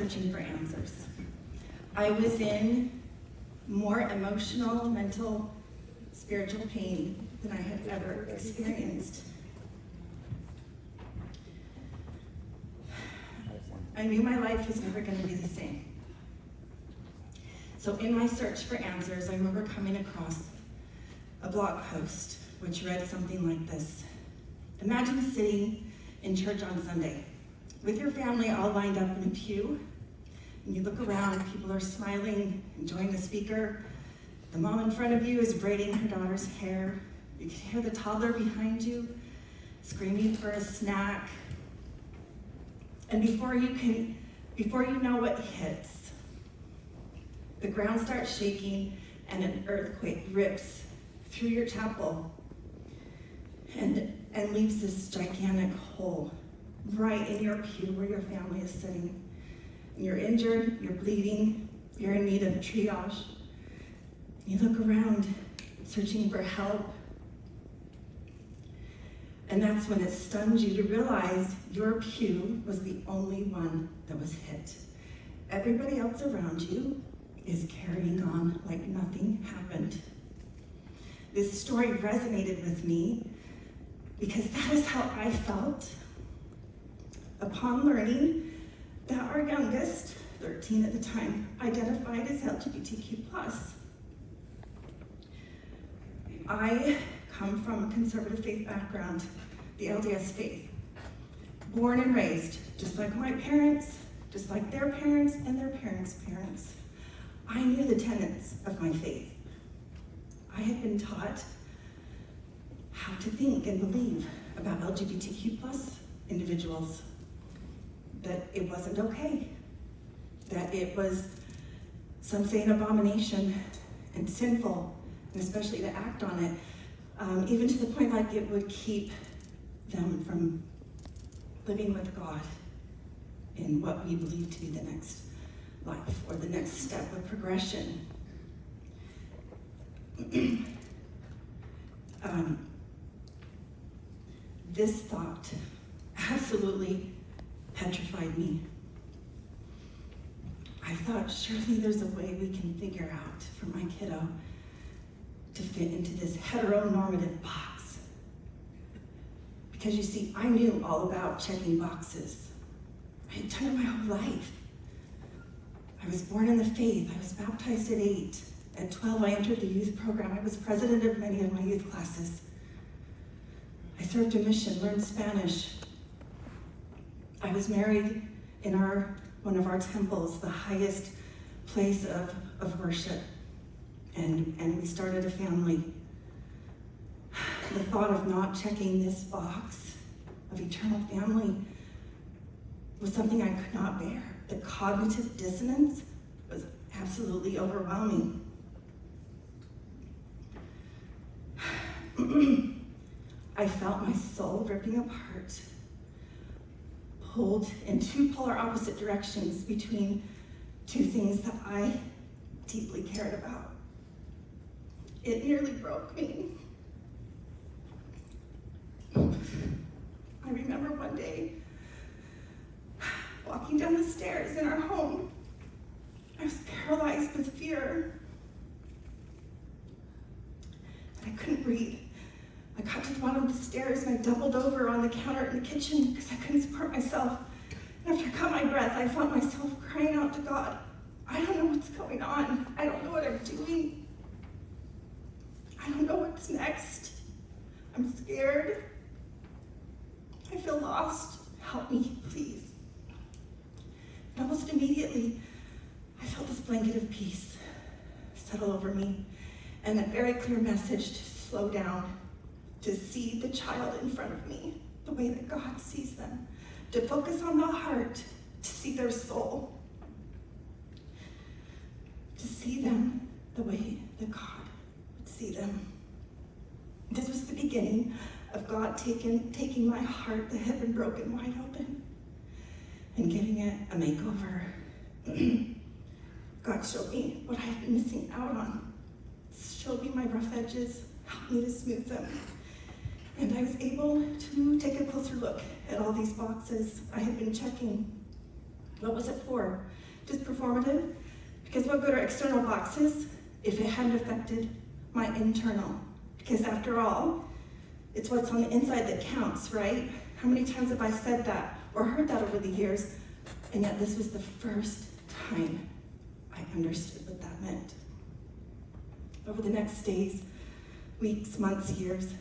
searching for answers. I was in more emotional, mental, spiritual pain than I had ever experienced. I knew my life was never going to be the same. So in my search for answers, I remember coming across a blog post which read something like this. Imagine sitting in church on Sunday with your family all lined up in a pew, and you look around, people are smiling, enjoying the speaker. The mom in front of you is braiding her daughter's hair. You can hear the toddler behind you screaming for a snack. And before you know what hits, the ground starts shaking and an earthquake rips through your chapel and leaves this gigantic hole right in your pew where your family is sitting. And you're injured, you're bleeding, you're in need of triage. You look around, searching for help. And that's when it stuns you to realize your pew was the only one that was hit. Everybody else around you is carrying on like nothing happened. This story resonated with me because that is how I felt upon learning that our youngest, 13 at the time, identified as LGBTQ+. I come from a conservative faith background, the LDS faith. Born and raised, just like my parents, just like their parents and their parents' parents. I knew the tenets of my faith. I had been taught how to think and believe about LGBTQ+ individuals, that it wasn't okay, that it was, some say, an abomination and sinful, and especially to act on it, even to the point like it would keep them from living with God in what we believe to be the next life or the next step of progression. This thought absolutely petrified me. I thought, surely there's a way we can figure out for my kiddo to fit into this heteronormative box. Because you see, I knew all about checking boxes. I had done it my whole life. I was born in the faith. I was baptized at 8. At 12, I entered the youth program. I was president of many of my youth classes. I served a mission, learned Spanish. I was married in one of our temples, the highest place of worship. And we started a family. The thought of not checking this box of eternal family was something I could not bear. The cognitive dissonance was absolutely overwhelming. I felt my soul ripping apart, pulled in two polar opposite directions between two things that I deeply cared about. It nearly broke me. I remember one day walking down the stairs in our home. I was paralyzed with fear. I couldn't breathe. I got to the bottom of the stairs and I doubled over on the counter in the kitchen because I couldn't support myself. And after I caught my breath, I felt myself crying out to God, I don't know what's going on. I don't know what I'm doing. I don't know what's next. I'm scared. I feel lost. Help me, please. And almost immediately, I felt this blanket of peace settle over me and a very clear message to slow down, to see the child in front of me the way that God sees them, to focus on the heart, to see their soul, to see them the way that God would see them. This was the beginning of God taking my heart that had been broken wide open and giving it a makeover. God showed me what I had been missing out on, showed me my rough edges, helped me to smooth them. And I was able to take a closer look at all these boxes I had been checking. What was it for? Just performative? Because what good are external boxes if it hadn't affected my internal? Because after all, it's what's on the inside that counts, right? How many times have I said that or heard that over the years? And yet this was the first time I understood what that meant. Over the next days, weeks, months, years,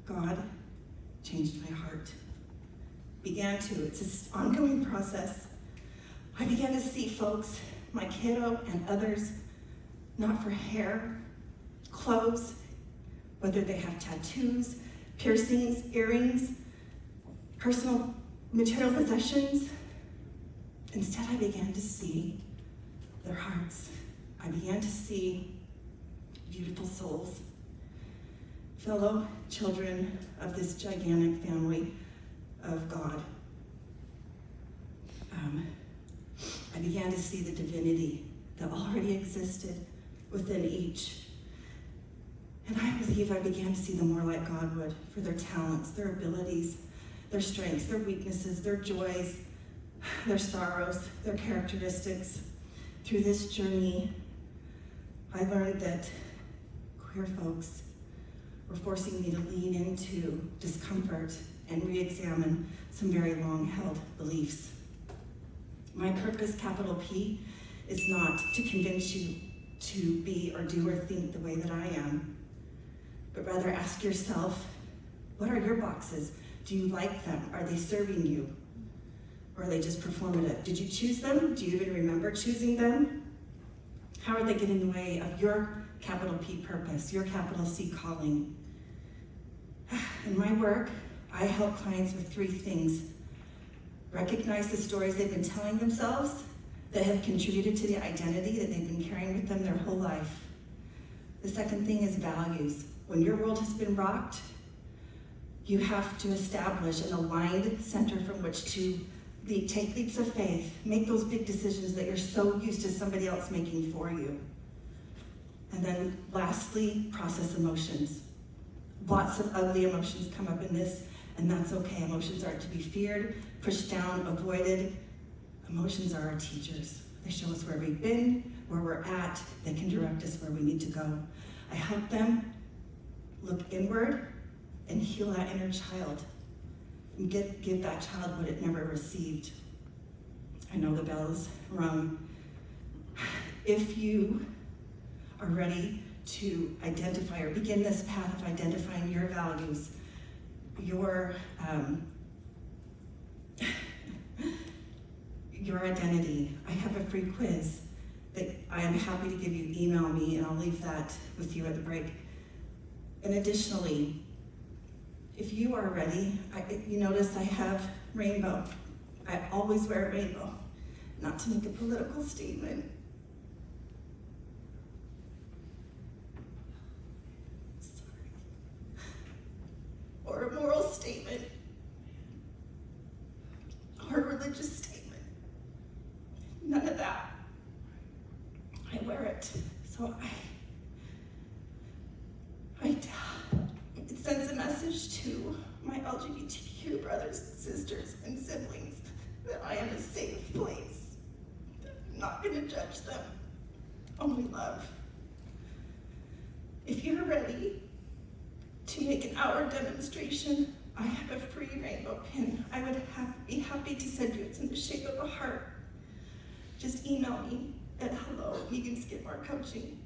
God changed my heart. It's this ongoing process. I began to see folks, my kiddo and others, not for hair, clothes, whether they have tattoos, piercings, earrings, personal material possessions. Instead, I began to see their hearts. I began to see beautiful souls, fellow children of this gigantic family of God. I began to see the divinity that already existed within each. And I believe I began to see them more like God would, for their talents, their abilities, their strengths, their weaknesses, their joys, their sorrows, their characteristics. Through this journey, I learned that queer folks were forcing me to lean into discomfort and re-examine some very long-held beliefs. My purpose, capital P, is not to convince you to be or do or think the way that I am, but rather ask yourself, what are your boxes? Do you like them? Are they serving you? Or are they just performative? Did you choose them? Do you even remember choosing them? How are they getting in the way of your capital P purpose, your capital C calling? In my work, I help clients with 3 things. Recognize the stories they've been telling themselves that have contributed to the identity that they've been carrying with them their whole life. The second thing is values. When your world has been rocked, you have to establish an aligned center from which to take leaps of faith, make those big decisions that you're so used to somebody else making for you. And then lastly, process emotions. Lots of ugly emotions come up in this, and that's okay. Emotions aren't to be feared, pushed down, avoided. Emotions are our teachers. They show us where we've been, where we're at. They can direct us where we need to go. I help them look inward and heal that inner child and give that child what it never received. I know the bell's rung. If you are ready to identify or begin this path of identifying your values, your identity, I have a free quiz that I am happy to give you. Email me and I'll leave that with you at the break. And additionally, if you are ready, you notice I have rainbow. I always wear a rainbow, not to make a political statement. Or a moral statement, or a religious statement. None of that. I wear it, so it sends a message to my LGBTQ brothers and sisters and siblings that I am a safe place. I'm not going to judge them, only love. If you're ready to make an hour demonstration, I have a free rainbow pin. I would be happy to send you. It's in the shape of a heart. Just email me at hello@veganskidmarkcoaching.